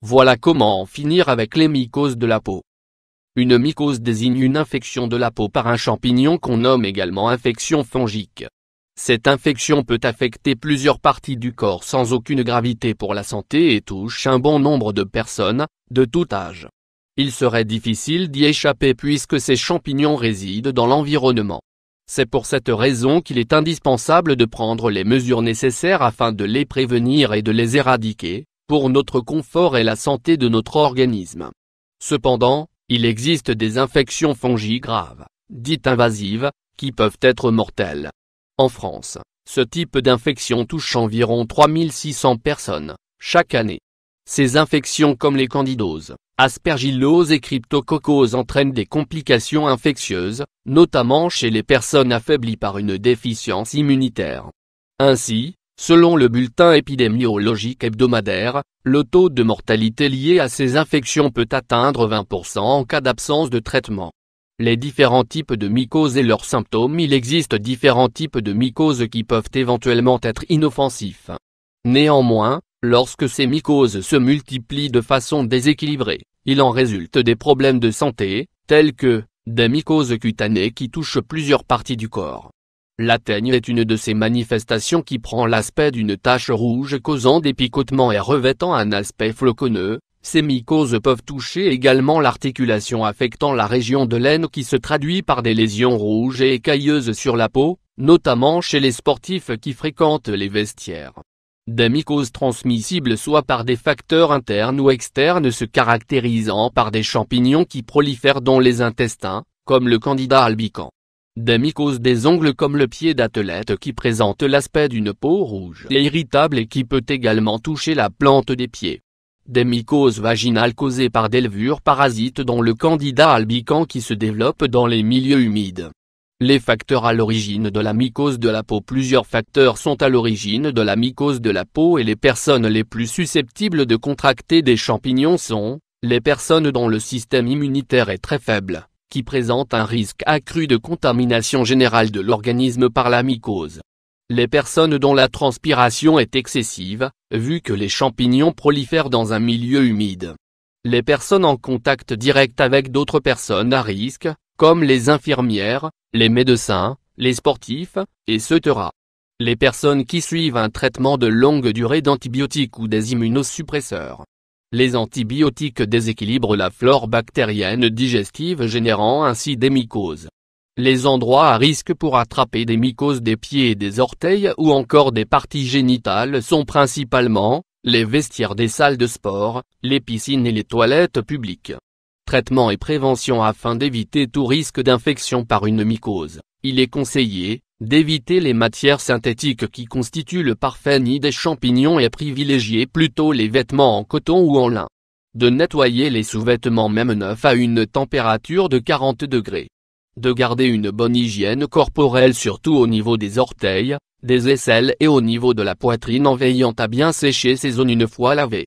Voilà comment en finir avec les mycoses de la peau. Une mycose désigne une infection de la peau par un champignon qu'on nomme également infection fongique. Cette infection peut affecter plusieurs parties du corps sans aucune gravité pour la santé et touche un bon nombre de personnes, de tout âge. Il serait difficile d'y échapper puisque ces champignons résident dans l'environnement. C'est pour cette raison qu'il est indispensable de prendre les mesures nécessaires afin de les prévenir et de les éradiquer, pour notre confort et la santé de notre organisme. Cependant, il existe des infections fongiques graves, dites invasives, qui peuvent être mortelles. En France, ce type d'infection touche environ 3600 personnes, chaque année. Ces infections comme les candidoses, aspergillose et cryptococcose entraînent des complications infectieuses, notamment chez les personnes affaiblies par une déficience immunitaire. Ainsi, selon le bulletin épidémiologique hebdomadaire, le taux de mortalité lié à ces infections peut atteindre 20% en cas d'absence de traitement. Les différents types de mycoses et leurs symptômes. Il existe différents types de mycoses qui peuvent éventuellement être inoffensifs. Néanmoins, lorsque ces mycoses se multiplient de façon déséquilibrée, il en résulte des problèmes de santé, tels que des mycoses cutanées qui touchent plusieurs parties du corps. La teigne est une de ces manifestations qui prend l'aspect d'une tache rouge causant des picotements et revêtant un aspect floconneux. Ces mycoses peuvent toucher également l'articulation affectant la région de l'aine qui se traduit par des lésions rouges et écailleuses sur la peau, notamment chez les sportifs qui fréquentent les vestiaires. Des mycoses transmissibles soit par des facteurs internes ou externes se caractérisant par des champignons qui prolifèrent dans les intestins, comme le Candida albicans. Des mycoses des ongles comme le pied d'athlète qui présente l'aspect d'une peau rouge et irritable et qui peut également toucher la plante des pieds. Des mycoses vaginales causées par des levures parasites dont le Candida albicans qui se développe dans les milieux humides. Les facteurs à l'origine de la mycose de la peau. Plusieurs facteurs sont à l'origine de la mycose de la peau et les personnes les plus susceptibles de contracter des champignons sont les personnes dont le système immunitaire est très faible, qui présentent un risque accru de contamination générale de l'organisme par la mycose. Les personnes dont la transpiration est excessive, vu que les champignons prolifèrent dans un milieu humide. Les personnes en contact direct avec d'autres personnes à risque, comme les infirmières, les médecins, les sportifs, etc. Les personnes qui suivent un traitement de longue durée d'antibiotiques ou des immunosuppresseurs. Les antibiotiques déséquilibrent la flore bactérienne digestive générant ainsi des mycoses. Les endroits à risque pour attraper des mycoses des pieds et des orteils ou encore des parties génitales sont principalement les vestiaires des salles de sport, les piscines et les toilettes publiques. Traitement et prévention. Afin d'éviter tout risque d'infection par une mycose, il est conseillé d'éviter les matières synthétiques qui constituent le parfait nid des champignons et privilégier plutôt les vêtements en coton ou en lin. De nettoyer les sous-vêtements même neufs à une température de 40 degrés. De garder une bonne hygiène corporelle surtout au niveau des orteils, des aisselles et au niveau de la poitrine en veillant à bien sécher ces zones une fois lavées.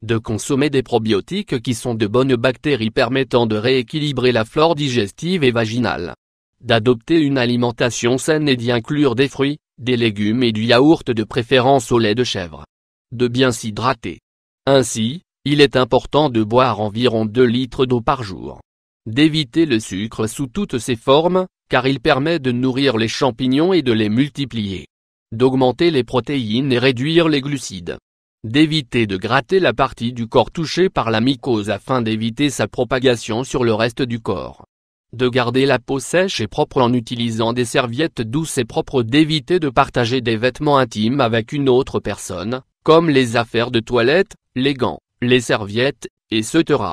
De consommer des probiotiques qui sont de bonnes bactéries permettant de rééquilibrer la flore digestive et vaginale. D'adopter une alimentation saine et d'y inclure des fruits, des légumes et du yaourt de préférence au lait de chèvre. De bien s'hydrater. Ainsi, il est important de boire environ 2 litres d'eau par jour. D'éviter le sucre sous toutes ses formes, car il permet de nourrir les champignons et de les multiplier. D'augmenter les protéines et réduire les glucides. D'éviter de gratter la partie du corps touchée par la mycose afin d'éviter sa propagation sur le reste du corps. De garder la peau sèche et propre en utilisant des serviettes douces et propres. D'éviter de partager des vêtements intimes avec une autre personne, comme les affaires de toilette, les gants, les serviettes, etc.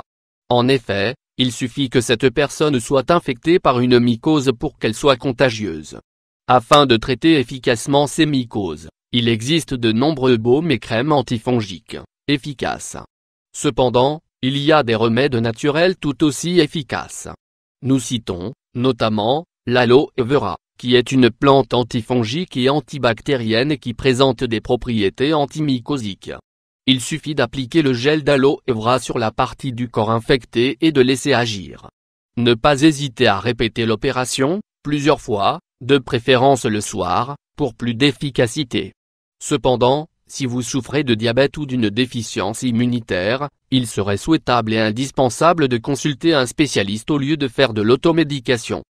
En effet, il suffit que cette personne soit infectée par une mycose pour qu'elle soit contagieuse. Afin de traiter efficacement ces mycoses, il existe de nombreux baumes et crèmes antifongiques, efficaces. Cependant, il y a des remèdes naturels tout aussi efficaces. Nous citons, notamment, l'aloe vera, qui est une plante antifongique et antibactérienne qui présente des propriétés antimycosiques. Il suffit d'appliquer le gel d'aloe vera sur la partie du corps infectée et de laisser agir. Ne pas hésiter à répéter l'opération, plusieurs fois, de préférence le soir, pour plus d'efficacité. Cependant, Si vous souffrez de diabète ou d'une déficience immunitaire, il serait souhaitable et indispensable de consulter un spécialiste au lieu de faire de l'automédication.